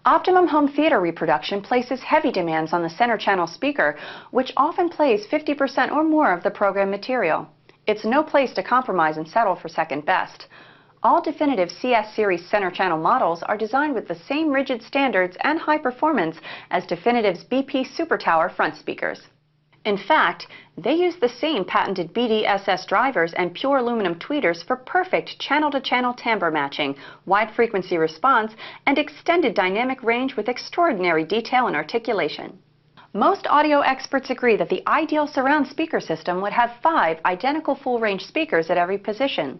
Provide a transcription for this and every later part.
Optimum home theater reproduction places heavy demands on the center channel speaker, which often plays 50% or more of the program material. It's no place to compromise and settle for second best. All Definitive CS Series center channel models are designed with the same rigid standards and high performance as Definitive's BP Super Tower front speakers. In fact, they use the same patented BDSS drivers and pure aluminum tweeters for perfect channel-to-channel timbre matching, wide frequency response, and extended dynamic range with extraordinary detail and articulation. Most audio experts agree that the ideal surround speaker system would have 5 identical full-range speakers at every position.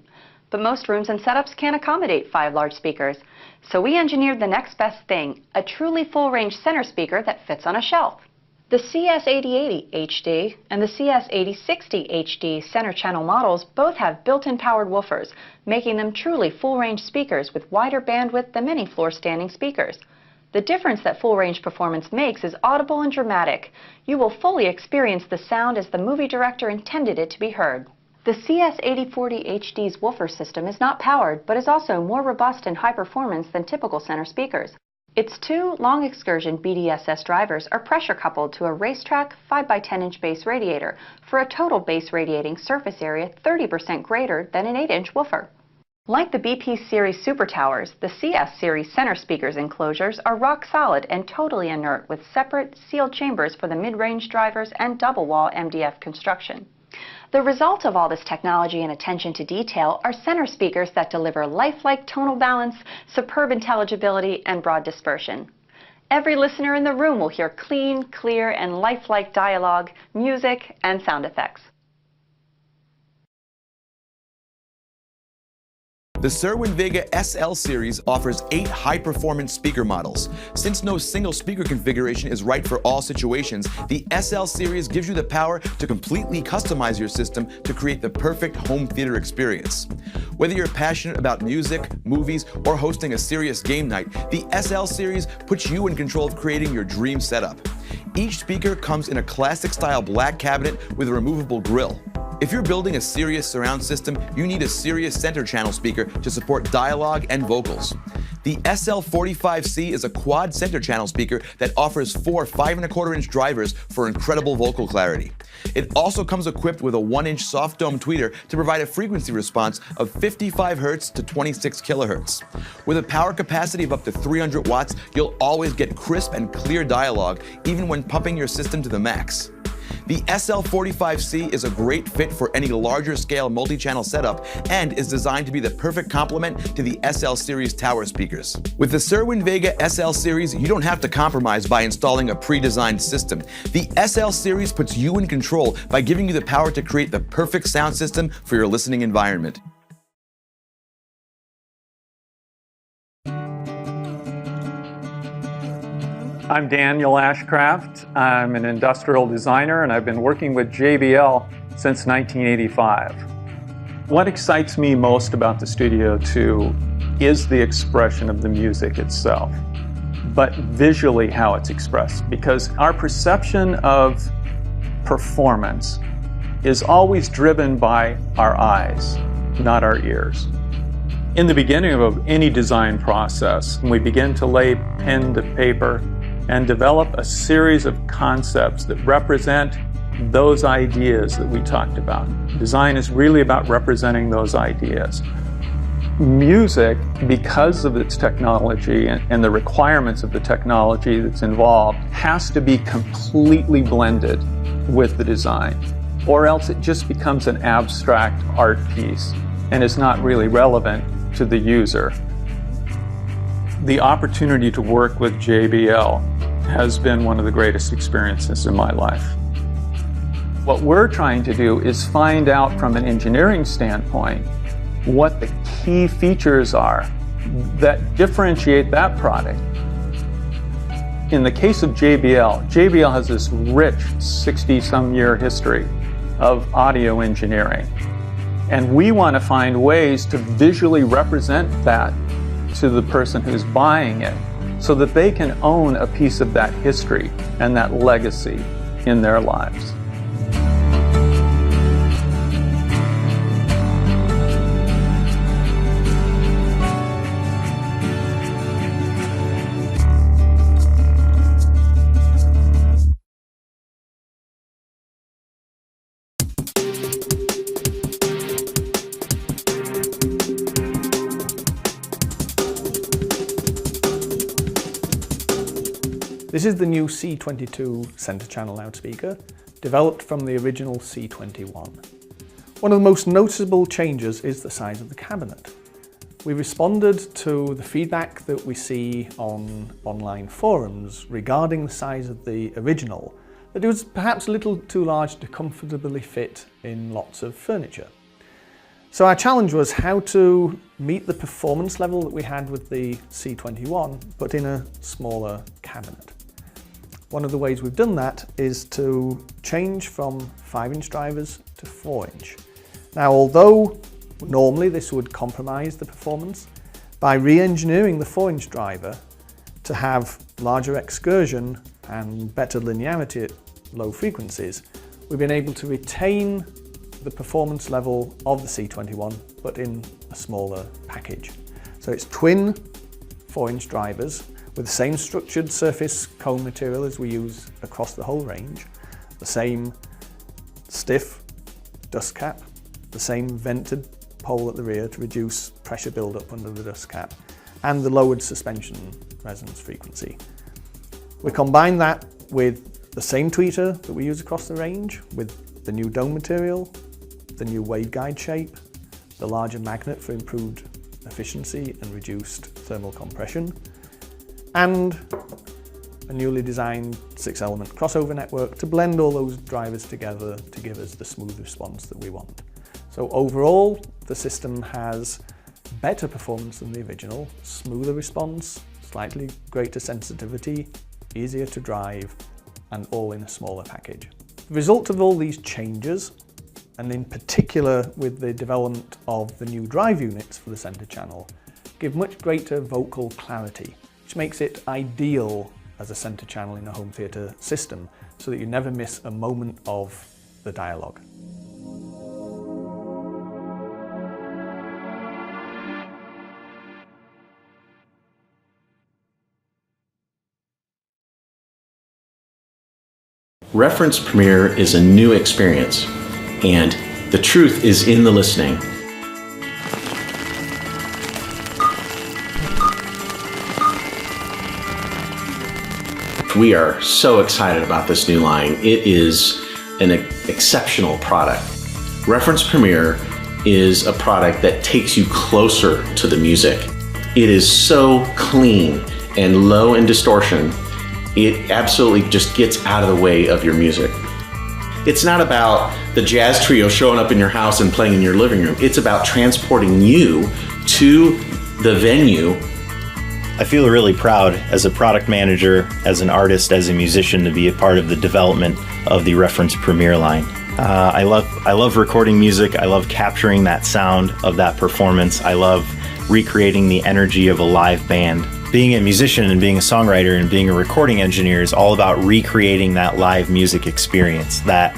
But most rooms and setups can't accommodate 5 large speakers. So we engineered the next best thing, a truly full-range center speaker that fits on a shelf. The CS8080 HD and the CS8060 HD center channel models both have built-in powered woofers, making them truly full-range speakers with wider bandwidth than many floor-standing speakers. The difference that full-range performance makes is audible and dramatic. You will fully experience the sound as the movie director intended it to be heard. The CS8040 HD's woofer system is not powered, but is also more robust and high performance than typical center speakers. Its 2 long excursion BDSS drivers are pressure coupled to a Racetrack 5x10-inch base radiator for a total base radiating surface area 30% greater than an 8-inch woofer. Like the BP Series Super Towers, the CS Series center speakers enclosures are rock solid and totally inert with separate sealed chambers for the mid-range drivers and double-wall MDF construction. The result of all this technology and attention to detail are center speakers that deliver lifelike tonal balance, superb intelligibility, and broad dispersion. Every listener in the room will hear clean, clear, and lifelike dialogue, music, and sound effects. The Cerwin Vega SL series offers 8 high-performance speaker models. Since no single speaker configuration is right for all situations, the SL series gives you the power to completely customize your system to create the perfect home theater experience. Whether you're passionate about music, movies, or hosting a serious game night, the SL series puts you in control of creating your dream setup. Each speaker comes in a classic-style black cabinet with a removable grille. If you're building a serious surround system, you need a serious center channel speaker to support dialogue and vocals. The SL45C is a quad center channel speaker that offers 4 5¼ drivers for incredible vocal clarity. It also comes equipped with a 1-inch soft dome tweeter to provide a frequency response of 55 Hz to 26 kHz. With a power capacity of up to 300 watts, you'll always get crisp and clear dialogue, even when pumping your system to the max. The SL45C is a great fit for any larger scale multi-channel setup and is designed to be the perfect complement to the SL series tower speakers. With the Cerwin Vega SL series, you don't have to compromise by installing a pre-designed system. The SL series puts you in control by giving you the power to create the perfect sound system for your listening environment. I'm Daniel Ashcraft. I'm an industrial designer and I've been working with JBL since 1985. What excites me most about the Studio 2 is the expression of the music itself, but visually how it's expressed, because our perception of performance is always driven by our eyes, not our ears. In the beginning of any design process, we begin to lay pen to paper and develop a series of concepts that represent those ideas that we talked about. Design is really about representing those ideas. Music, because of its technology and the requirements of the technology that's involved, has to be completely blended with the design, or else it just becomes an abstract art piece and is not really relevant to the user. The opportunity to work with JBL has been one of the greatest experiences in my life. What we're trying to do is find out from an engineering standpoint what the key features are that differentiate that product. In the case of JBL, JBL has this rich 60-some-year history of audio engineering. And we want to find ways to visually represent that to the person who's buying it so that they can own a piece of that history and that legacy in their lives. This is the new C22 center channel loudspeaker, developed from the original C21. One of the most noticeable changes is the size of the cabinet. We responded to the feedback that we see on online forums regarding the size of the original, that it was perhaps a little too large to comfortably fit in lots of furniture. So our challenge was how to meet the performance level that we had with the C21, but in a smaller cabinet. One of the ways we've done that is to change from 5-inch drivers to 4-inch. Now, although normally this would compromise the performance, by re-engineering the 4-inch driver to have larger excursion and better linearity at low frequencies, we've been able to retain the performance level of the C21, but in a smaller package. So it's twin 4-inch drivers with the same structured surface cone material as we use across the whole range, the same stiff dust cap, the same vented pole at the rear to reduce pressure buildup under the dust cap, and the lowered suspension resonance frequency. We combine that with the same tweeter that we use across the range, with the new dome material, the new waveguide shape, the larger magnet for improved efficiency and reduced thermal compression, and a newly designed 6-element crossover network to blend all those drivers together to give us the smooth response that we want. So overall, the system has better performance than the original, smoother response, slightly greater sensitivity, easier to drive, and all in a smaller package. The result of all these changes, and in particular with the development of the new drive units for the center channel, give much greater vocal clarity, which makes it ideal as a center channel in a home theater system, so that you never miss a moment of the dialogue. Reference Premiere is a new experience, and the truth is in the listening. We are so excited about this new line. It is an exceptional product. Reference Premiere is a product that takes you closer to the music. It is so clean and low in distortion. It absolutely just gets out of the way of your music. It's not about the jazz trio showing up in your house and playing in your living room. It's about transporting you to the venue. I feel really proud as a product manager, as an artist, as a musician to be a part of the development of the Reference Premiere line. I love recording music. I love capturing that sound of that performance. I love recreating the energy of a live band. Being a musician and being a songwriter and being a recording engineer is all about recreating that live music experience, that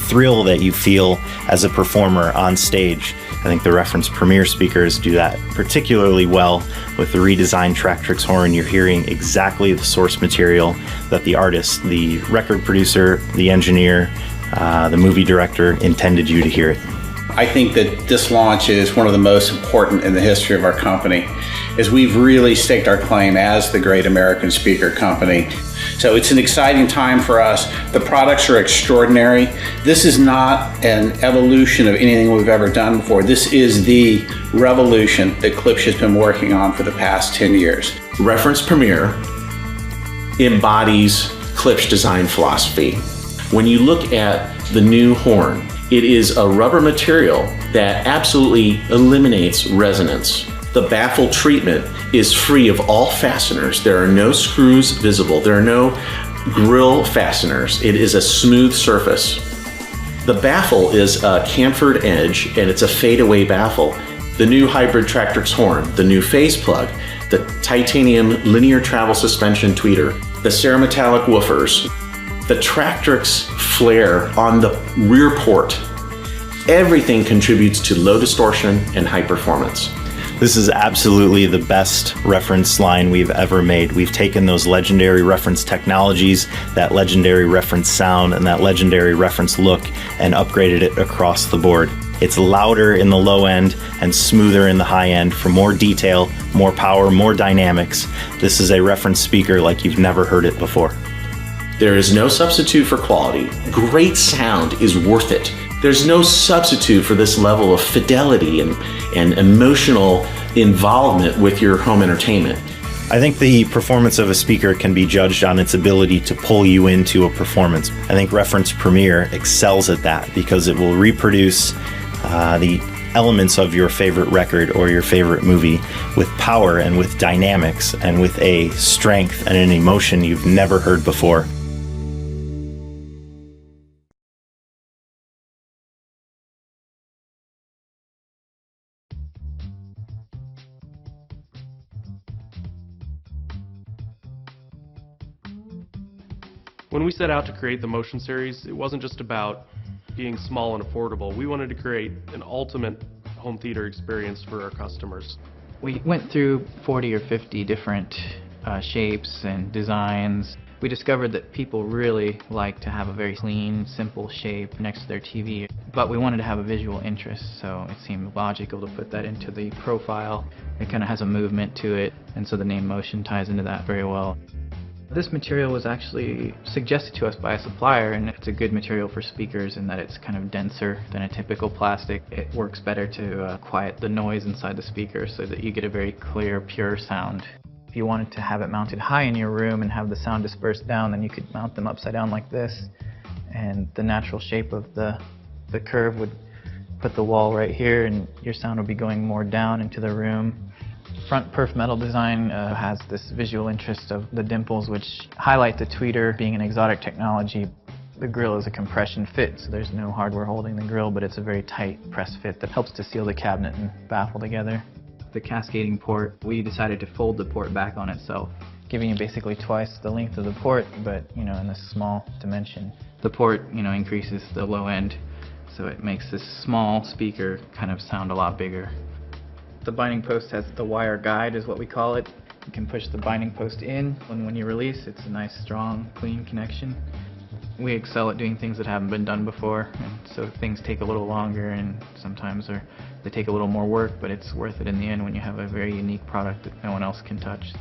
thrill that you feel as a performer on stage. I think the Reference Premiere speakers do that particularly well. With the redesigned Tractrix horn, you're hearing exactly the source material that the artist, the record producer, the engineer, the movie director intended you to hear it. I think that this launch is one of the most important in the history of our company, as we've really staked our claim as the great American speaker company. So it's an exciting time for us. The products are extraordinary. This is not an evolution of anything we've ever done before. This is the revolution that Klipsch has been working on for the past 10 years. Reference Premiere embodies Klipsch design philosophy. When you look at the new horn, it is a rubber material that absolutely eliminates resonance. The baffle treatment is free of all fasteners. There are no screws visible. There are no grill fasteners. It is a smooth surface. The baffle is a chamfered edge, and it's a fadeaway baffle. The new hybrid Tractrix horn, the new phase plug, the titanium linear travel suspension tweeter, the cerametallic woofers, the Tractrix flare on the rear port. Everything contributes to low distortion and high performance. This is absolutely the best reference line we've ever made. We've taken those legendary reference technologies, that legendary reference sound, and that legendary reference look, and upgraded it across the board. It's louder in the low end and smoother in the high end for more detail, more power, more dynamics. This is a reference speaker like you've never heard it before. There is no substitute for quality. Great sound is worth it. There's no substitute for this level of fidelity and emotional involvement with your home entertainment. I think the performance of a speaker can be judged on its ability to pull you into a performance. I think Reference Premier excels at that because it will reproduce the elements of your favorite record or your favorite movie with power and with dynamics and with a strength and an emotion you've never heard before. When we set out to create the Motion Series, it wasn't just about being small and affordable. We wanted to create an ultimate home theater experience for our customers. We went through 40 or 50 different shapes and designs. We discovered that people really like to have a very clean, simple shape next to their TV, but we wanted to have a visual interest, so it seemed logical to put that into the profile. It kind of has a movement to it, and so the name Motion ties into that very well. This material was actually suggested to us by a supplier, and it's a good material for speakers in that it's kind of denser than a typical plastic. It works better to quiet the noise inside the speaker so that you get a very clear, pure sound. If you wanted to have it mounted high in your room and have the sound dispersed down, then you could mount them upside down like this, and the natural shape of the curve would put the wall right here, and your sound would be going more down into the room. Front perf metal design has this visual interest of the dimples, which highlight the tweeter being an exotic technology. The grill is a compression fit, so there's no hardware holding the grill, but it's a very tight press fit that helps to seal the cabinet and baffle together. The cascading port, we decided to fold the port back on itself, giving you basically twice the length of the port, but in a small dimension. The port, increases the low end, so it makes this small speaker kind of sound a lot bigger. The binding post has the wire guide, is what we call it. You can push the binding post in, and when you release, it's a nice, strong, clean connection. We excel at doing things that haven't been done before, and so things take a little longer, and sometimes they take a little more work, but it's worth it in the end when you have a very unique product that no one else can touch.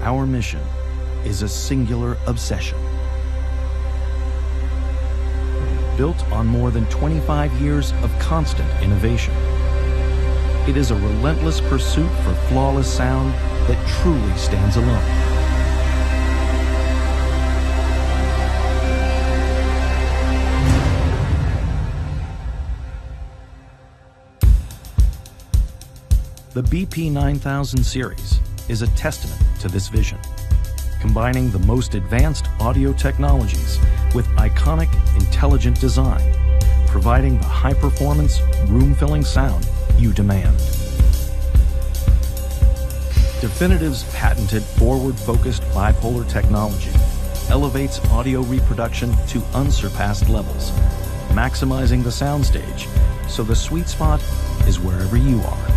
Our mission is a singular obsession. Built on more than 25 years of constant innovation. It is a relentless pursuit for flawless sound that truly stands alone. The BP9000 series is a testament to this vision, combining the most advanced audio technologies with iconic, intelligent design, providing the high-performance, room-filling sound you demand. Definitive's patented forward-focused bipolar technology elevates audio reproduction to unsurpassed levels, maximizing the soundstage so the sweet spot is wherever you are.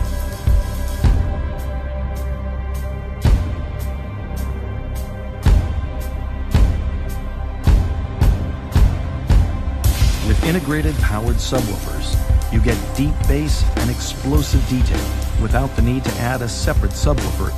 With integrated powered subwoofers, you get deep bass and explosive detail without the need to add a separate subwoofer.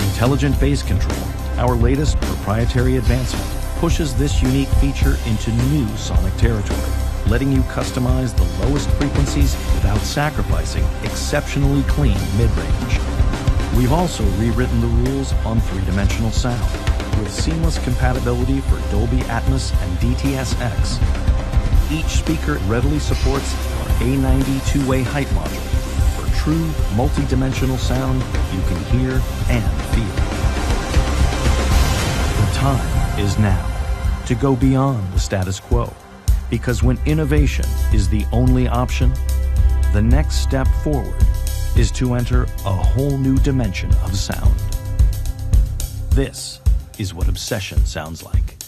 Intelligent Bass Control, our latest proprietary advancement, pushes this unique feature into new sonic territory, letting you customize the lowest frequencies without sacrificing exceptionally clean mid-range. We've also rewritten the rules on three-dimensional sound, with seamless compatibility for Dolby Atmos and DTS-X. Each speaker readily supports our A90 two-way height module for true multi-dimensional sound you can hear and feel. The time is now to go beyond the status quo, because when innovation is the only option, the next step forward is to enter a whole new dimension of sound. This is what obsession sounds like.